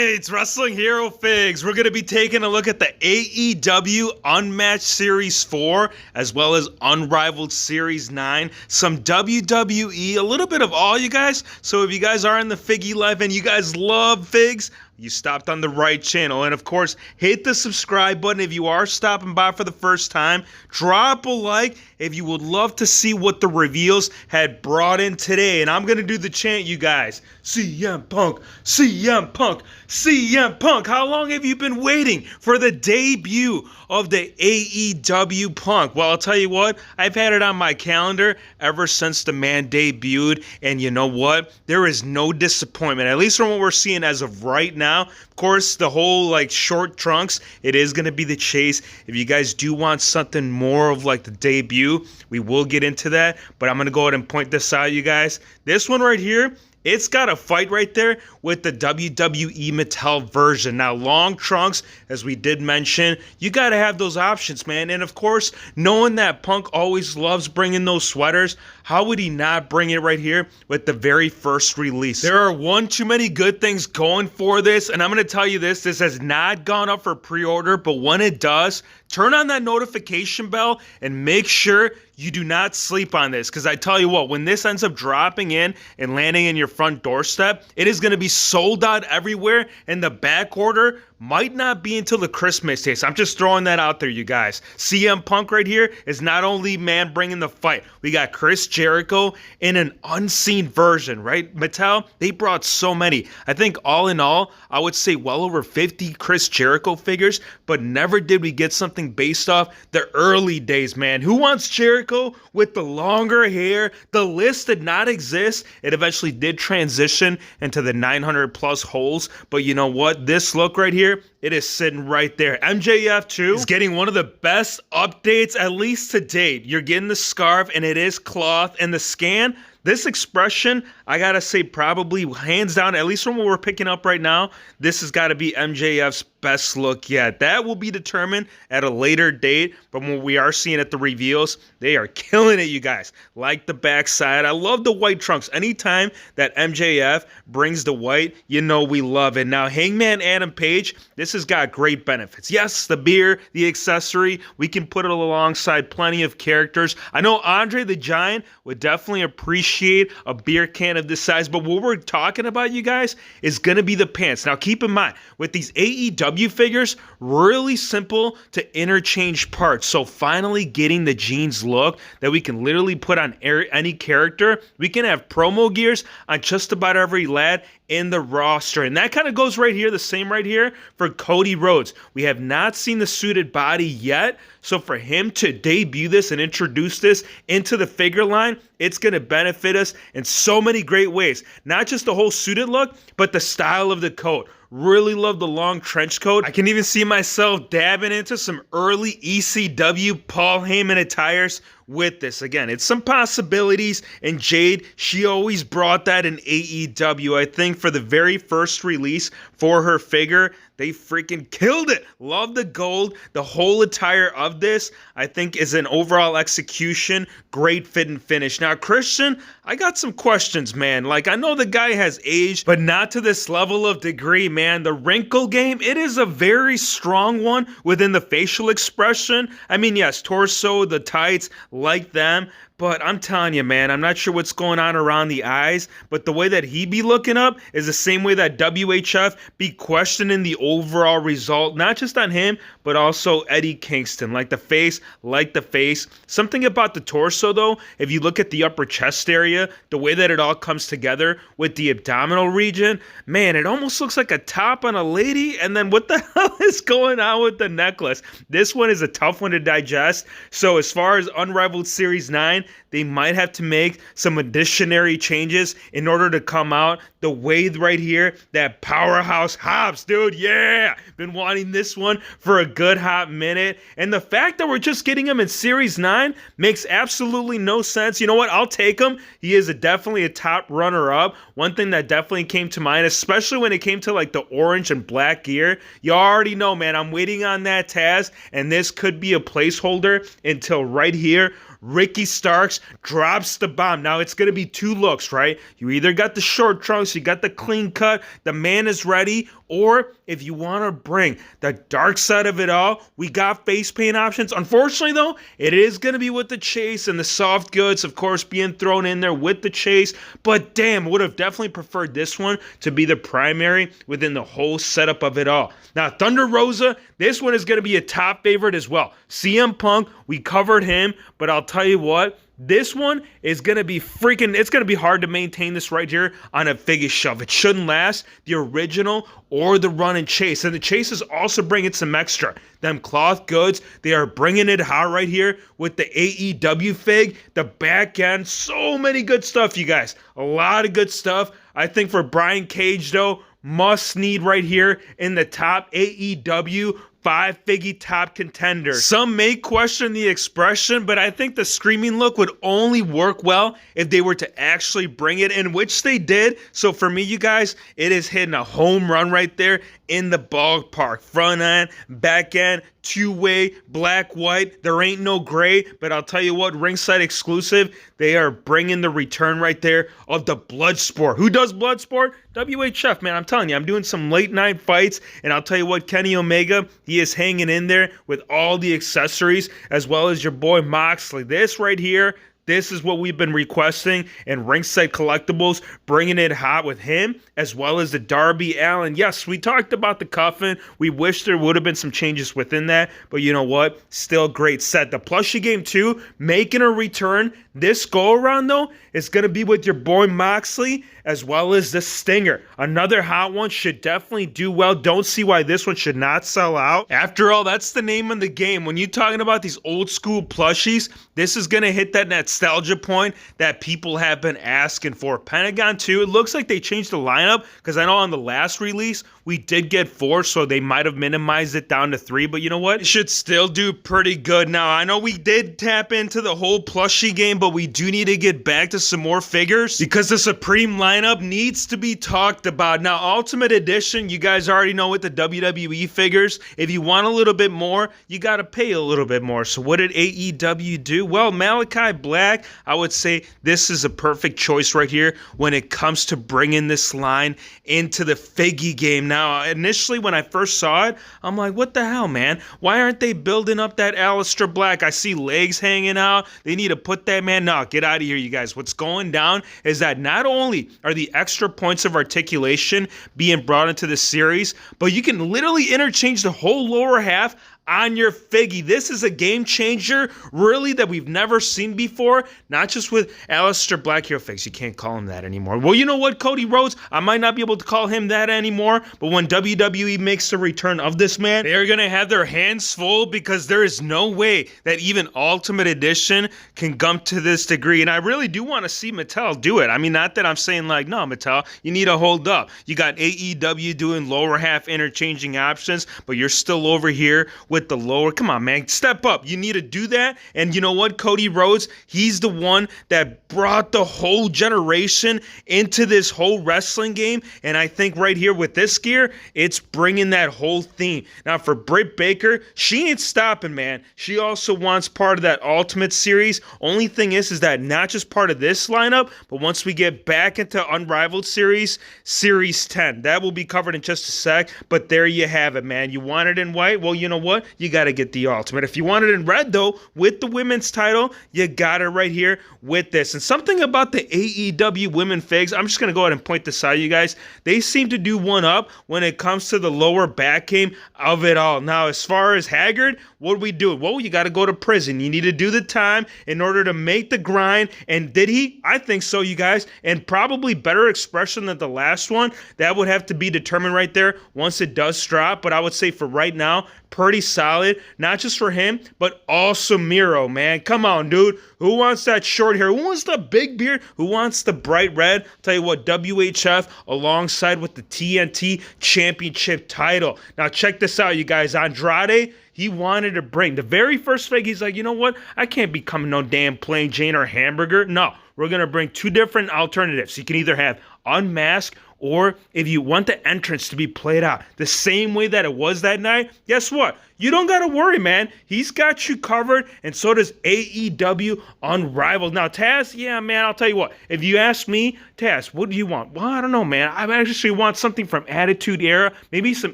It's Wrestling Hero Figs. We're going to be taking a look at the AEW Unmatched Series 4 as well as Unrivaled Series 9. Some WWE, a little bit of all, you guys. So if you guys are in the Figgy life and you guys love figs, you stopped on the right channel. And of course, hit the subscribe button if you are stopping by for the first time. Drop a like if you would love to see what the reveals had brought in today. And I'm going to do the chant, you guys. CM Punk, CM Punk, CM Punk. How long have you been waiting for the debut of the AEW Punk? Well, I'll tell you what, I've had it on my calendar ever since the man debuted. And you know what? There is no disappointment, at least from what we're seeing as of right now. Of course, the whole short trunks, it is going to be the chase. If you guys do want something more of the debut, we will get into that. But I'm going to go ahead and point this out, you guys. This one right here, it's got a fight right there with the WWE Mattel version. Now, long trunks, as we did mention, you got to have those options, man. And of course, knowing that Punk always loves bringing those sweaters, how would he not bring it right here with the very first release? There are one too many good things going for this, and I'm going to tell you this has not gone up for pre-order, but when it does, turn on that notification bell and make sure you do not sleep on this, because I tell you what, when this ends up dropping in and landing in your front doorstep, it is going to be sold out everywhere, and the back order might not be until the Christmas days. I'm just throwing that out there, you guys. CM Punk right here is not only, man, bringing the fight. We got Chris Jericho in an unseen version, right? Mattel, they brought so many. I think all in all, I would say well over 50 Chris Jericho figures, but never did we get something based off the early days, man. Who wants Jericho with the longer hair? The list did not exist. It eventually did transition into the 900 plus holes, but you know what? This look right here, it is sitting right there. MJF too is getting one of the best updates, at least to date. You're getting the scarf and it is cloth, and the scan, this expression, I gotta say, probably hands down, at least from what we're picking up right now, this has got to be MJF's best look yet. That will be determined at a later date, but what we are seeing at the reveals, they are killing it, you guys. Like the backside, I love the white trunks. Anytime that MJF brings the white, you know we love it. Now, Hangman Adam Page, this has got great benefits. Yes, the beer, the accessory, we can put it alongside plenty of characters. I know Andre the Giant would definitely appreciate a beer can of this size, but what we're talking about, you guys, is going to be the pants. Now, keep in mind, with these AEW figures, really simple to interchange parts. So finally getting the jeans look that we can literally put on any character. We can have promo gears on just about every lad in the roster. And that kind of goes right here, the same right here for Cody Rhodes. We have not seen the suited body yet. So for him to debut this and introduce this into the figure line, it's going to benefit us in so many great ways. Not just the whole suited look, but the style of the coat. Really love the long trench coat. I can even see myself dabbing into some early ECW Paul Heyman attires with this. Again, it's some possibilities, and Jade, she always brought that in AEW. I think for the very first release for her figure, they freaking killed it. Love the gold. The whole attire of this, I think, is an overall execution. Great fit and finish. Now, Christian, I got some questions, man. I know the guy has aged, but not to this level of degree, man. The wrinkle game, it is a very strong one within the facial expression. I mean, yes, torso, the tights, like them. But I'm telling you, man, I'm not sure what's going on around the eyes, but the way that he be looking up is the same way that WHF be questioning the overall result, not just on him, but also Eddie Kingston. Like the face. Something about the torso, though, if you look at the upper chest area, the way that it all comes together with the abdominal region, man, it almost looks like a top on a lady, and then what the hell is going on with the necklace? This one is a tough one to digest, so as far as Unrivaled Series 9, they might have to make some additionary changes in order to come out the way right here that Powerhouse Hobbs, dude. Yeah, been wanting this one for a good hot minute, and the fact that we're just getting him in Series 9 makes absolutely no sense. You know what? I'll take him. He is definitely a top runner-up. One thing that definitely came to mind, especially when it came to the orange and black gear, you already know, man, I'm waiting on that Taz, and this could be a placeholder until right here, Ricky Starks drops the bomb. Now, it's going to be two looks, right? You either got the short trunks, you got the clean cut, the man is ready, or if you want to bring the dark side of it all, we got face paint options. Unfortunately, though, it is going to be with the chase and the soft goods, of course, being thrown in there with the chase. But damn, would have definitely preferred this one to be the primary within the whole setup of it all. Now, Thunder Rosa, this one is going to be a top favorite as well. CM Punk, we covered him, but I'll tell you what, this one is going to be freaking, it's going to be hard to maintain this right here on a figure shove. It shouldn't last the original or the run and chase. And the chase is also bringing some extra. Them cloth goods, they are bringing it hot right here with the AEW fig, the back end. So many good stuff, you guys. A lot of good stuff. I think for Brian Cage, though, must need right here in the top AEW 5-figgy top contender. Some may question the expression, but I think the screaming look would only work well if they were to actually bring it in, which they did. So for me, you guys, it is hitting a home run right there in the ballpark. Front end, back end, two-way, black, white. There ain't no gray, but I'll tell you what, ringside exclusive, they are bringing the return right there of the Bloodsport. Who does Bloodsport? WHF, man. I'm telling you, I'm doing some late night fights, and I'll tell you what, Kenny Omega, he is hanging in there with all the accessories, as well as your boy Moxley. This right here, this is what we've been requesting, and Ringside Collectibles bringing it hot with him, as well as the Darby Allin. Yes, we talked about the coffin. We wish there would have been some changes within that, but you know what? Still a great set. The plushie game 2 making a return. This go-around, though, is going to be with your boy Moxley, as well as the Stinger. Another hot one, should definitely do well. Don't see why this one should not sell out. After all, that's the name of the game. When you're talking about these old school plushies, this is going to hit that nostalgia point that people have been asking for. Pentagon 2, it looks like they changed the lineup, because I know on the last release, we did get 4, so they might have minimized it down to 3, but you know what? It should still do pretty good. Now, I know we did tap into the whole plushie game, but we do need to get back to some more figures, because the Supreme lineup needs to be talked about. Now, Ultimate Edition, you guys already know with the WWE figures, if you want a little bit more, you got to pay a little bit more. So what did AEW do? Well, Malachi Black, I would say this is a perfect choice right here when it comes to bringing this line into the figgy game. Now, initially when I first saw it, I'm like, what the hell, man? Why aren't they building up that Aleister Black? I see legs hanging out. They need to put that man. No, get out of here, you guys. What's going down is that not only are the extra points of articulation being brought into the series, but you can literally interchange the whole lower half on your figgy. This is a game changer, really, that we've never seen before. Not just with Aleister Black Hero Figs. You can't call him that anymore. Well, you know what, Cody Rhodes? I might not be able to call him that anymore, but when WWE makes the return of this man, they're going to have their hands full, because there is no way that even Ultimate Edition can come to this degree. And I really do want to see Mattel do it. I mean, not that I'm saying like, no, Mattel, you need to hold up. You got AEW doing lower half interchanging options, but you're still over here with the lower. Come on, man, step up. You need to do that. And you know what, Cody Rhodes, he's the one that brought the whole generation into this whole wrestling game. And I think right here with this gear, it's bringing that whole theme. Now for Britt Baker, she ain't stopping, man. She also wants part of that Ultimate Series. Only thing is that not just part of this lineup, but once we get back into Unrivaled Series, Series 10, that will be covered in just a sec. But there you have it, man. You want it in white? Well, you know what? You got to get the Ultimate. If you want it in red, though, with the women's title, you got it right here with this. And something about the AEW women figs, I'm just going to go ahead and point this out, you guys. They seem to do one up when it comes to the lower back game of it all. Now, as far as Haggard, what do we do? Well, you got to go to prison. You need to do the time in order to make the grind. And did he? I think so, you guys. And probably better expression than the last one. That would have to be determined right there once it does drop. But I would say for right now, pretty solid, not just for him, but also Miro, man. Come on, dude. Who wants that short hair? Who wants the big beard? Who wants the bright red? Tell you what, WHF alongside with the TNT Championship title. Now, check this out, you guys. Andrade, he wanted to bring the very first fig. He's like, you know what? I can't become no damn plain Jane or hamburger. No, we're going to bring two different alternatives. You can either have unmasked or if you want the entrance to be played out the same way that it was that night, guess what? You don't got to worry, man. He's got you covered, and so does AEW Unrivaled. Now, Taz, yeah, man, I'll tell you what. If you ask me, Taz, what do you want? Well, I don't know, man. I actually want something from Attitude Era, maybe some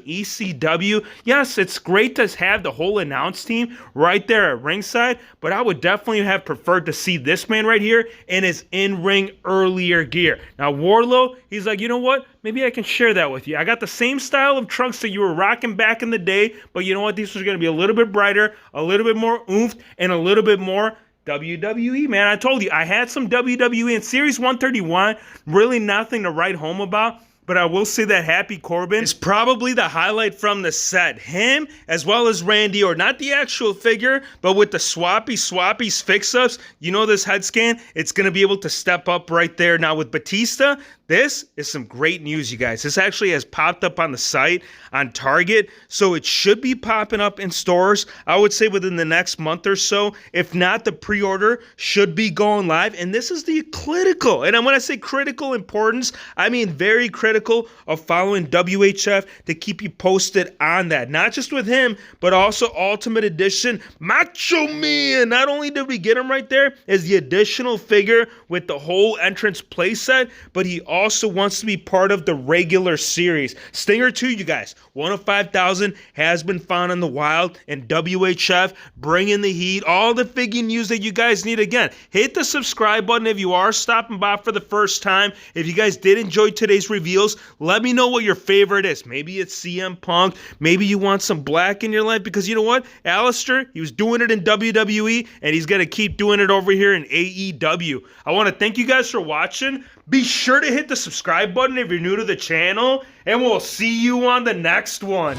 ECW. Yes, it's great to have the whole announce team right there at ringside, but I would definitely have preferred to see this man right here in his in-ring earlier gear. Now, Wardlow, he's like, you know what? Maybe I can share that with you. I got the same style of trunks that you were rocking back in the day, but you know what? These are going to be a little bit brighter, a little bit more oomph, and a little bit more WWE, man. I told you, I had some WWE in Series 131, really nothing to write home about. But I will say that Happy Corbin is probably the highlight from the set. Him, as well as Randy, or not the actual figure, but with the swappies, fix-ups, you know this head scan, it's going to be able to step up right there. Now with Batista, this is some great news, you guys. This actually has popped up on the site, on Target, so it should be popping up in stores, I would say within the next month or so. If not, the pre-order should be going live, and this is the critical, and when I say critical importance, I mean very critical of following WHF to keep you posted on that. Not just with him, but also Ultimate Edition Macho Man. Not only did we get him right there as the additional figure with the whole entrance playset, but he also wants to be part of the regular series. Stinger 2, you guys, 1 of 5,000 has been found in the wild, and WHF bringing the heat. All the figure news that you guys need. Again, hit the subscribe button if you are stopping by for the first time. If you guys did enjoy today's reveals, let me know what your favorite is. Maybe it's CM Punk. Maybe you want some black in your life, because you know what? Alistair, he was doing it in WWE, and he's going to keep doing it over here in AEW. I want to thank you guys for watching. Be sure to hit the subscribe button if you're new to the channel, and we'll see you on the next one.